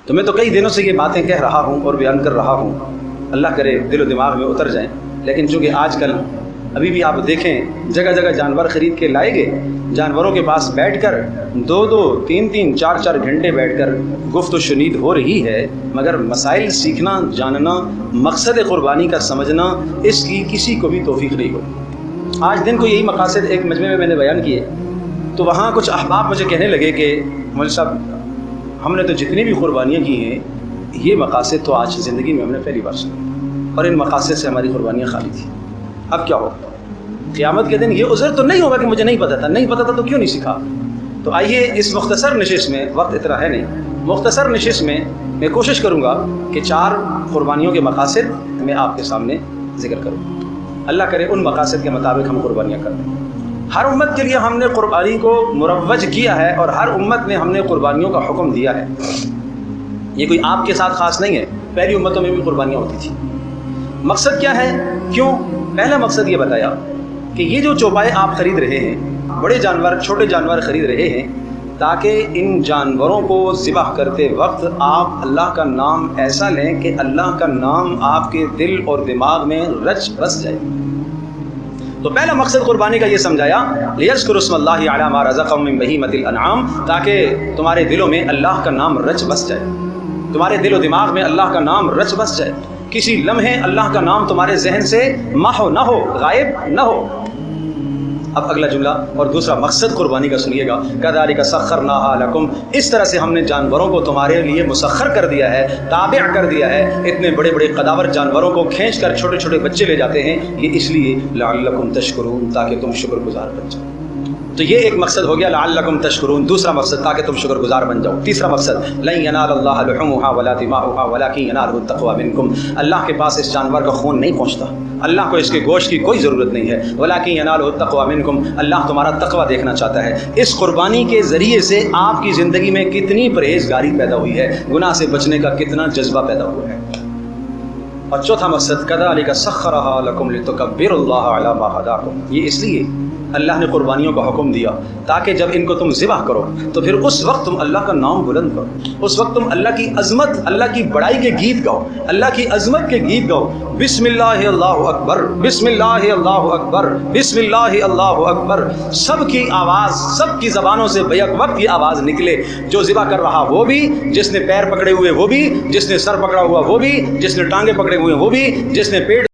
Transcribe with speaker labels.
Speaker 1: تو میں تو کئی دنوں سے یہ باتیں کہہ رہا ہوں اور بیان کر رہا ہوں، اللہ کرے دل و دماغ میں اتر جائیں، لیکن چونکہ آج کل ابھی بھی آپ دیکھیں جگہ جگہ جانور خرید کے لائے گئے، جانوروں کے پاس بیٹھ کر 2-2 3-3 4-4 گھنٹے بیٹھ کر گفت و شنید ہو رہی ہے، مگر مسائل سیکھنا، جاننا، مقصد قربانی کا سمجھنا، اس کی کسی کو بھی توفیق نہیں ہوئی۔ آج دن کو یہی مقاصد ایک مجمع میں نے بیان کیے، تو وہاں کچھ احباب مجھے کہنے لگے کہ مولوی صاحب ہم نے تو جتنی بھی قربانیاں کی ہیں یہ مقاصد تو آج زندگی میں ہم نے پہلی بار سنا، اور ان مقاصد سے ہماری قربانیاں خالی تھیں، اب کیا ہوگا؟ قیامت کے دن یہ عذر تو نہیں ہوگا کہ مجھے نہیں پتہ تھا تو کیوں نہیں سیکھا؟ تو آئیے اس مختصر نشست میں، وقت اتنا ہے نہیں، مختصر نشست میں کوشش کروں گا کہ 4 قربانیوں کے مقاصد میں آپ کے سامنے ذکر کروں۔ اللہ کرے ان مقاصد کے مطابق ہم قربانیاں کریں۔ ہر امت کے لیے ہم نے قربانی کو مروج کیا ہے، اور ہر امت میں ہم نے قربانیوں کا حکم دیا ہے۔ یہ کوئی آپ کے ساتھ خاص نہیں ہے، پہلی امتوں میں بھی قربانیاں ہوتی تھی۔ مقصد کیا ہے؟ کیوں؟ پہلا مقصد یہ بتایا کہ یہ جو چوپائے آپ خرید رہے ہیں، بڑے جانور چھوٹے جانور خرید رہے ہیں، تاکہ ان جانوروں کو ذبح کرتے وقت آپ اللہ کا نام ایسا لیں کہ اللہ کا نام آپ کے دل اور دماغ میں رچ بس جائے۔ تو پہلا مقصد قربانی کا یہ سمجھایا، لِيَذْكُرُوا اسْمَ اللَّهِ عَلَىٰ مَا رَزَقَهُم مِّن بَهِيمَةِ الْأَنْعَامِ، تاکہ تمہارے دلوں میں اللہ کا نام رچ بس جائے، تمہارے دل و دماغ میں اللہ کا نام رچ بس جائے، کسی لمحے اللہ کا نام تمہارے ذہن سے محو نہ ہو، غائب نہ ہو۔ اب اگلا جملہ اور دوسرا مقصد قربانی کا سنیے گا، كَذَلِكَ سَخَّرْنَاهَا لَكُمْ، اس طرح سے ہم نے جانوروں کو تمہارے لیے مسخر کر دیا ہے، تابع کر دیا ہے۔ اتنے بڑے بڑے قداور جانوروں کو کھینچ کر چھوٹے چھوٹے بچے لے جاتے ہیں، یہ اس لیے لعلکم تشکرون، تاکہ تم شکر گزار بن جاؤ۔ تو یہ ایک مقصد ہو گیا لعلکم تشکرون، دوسرا مقصد تاکہ تم شکر گزار بن جاؤ۔ تیسرا مقصد لن ینال اللہ لحومها ولا دماؤها ولکن ینالہ التقوی منکم، اللہ کے پاس اس جانور کا خون نہیں پہنچتا، اللہ کو اس کے گوشت کی کوئی ضرورت نہیں ہے، ولکن ینالہ التقوی منکم، اللہ تمہارا تقوی دیکھنا چاہتا ہے۔ اس قربانی کے ذریعے سے آپ کی زندگی میں کتنی پرہیزگاری پیدا ہوئی ہے، گناہ سے بچنے کا کتنا جذبہ پیدا ہوا ہے۔ اور چوتھا مقصد کذالک سخرھا لکم لتکبروا اللہ علی ما ھداکم، یہ اس لیے اللہ نے قربانیوں کا حکم دیا تاکہ جب ان کو تم ذبح کرو تو پھر اس وقت تم اللہ کا نام بلند کرو، اس وقت تم اللہ کی عظمت، اللہ کی بڑائی کے گیت گاؤ، اللہ کی عظمت کے گیت گاؤ، بسم اللہ اللہ اکبر، بسم اللہ اللہ اکبر، بسم اللہ اللہ اکبر، سب کی آواز، سب کی زبانوں سے بیک وقت یہ آواز نکلے، جو ذبح کر رہا وہ بھی، جس نے پیر پکڑے ہوئے وہ بھی، جس نے سر پکڑا ہوا وہ بھی، جس نے ٹانگیں پکڑے ہوئے وہ بھی، جس نے پیٹ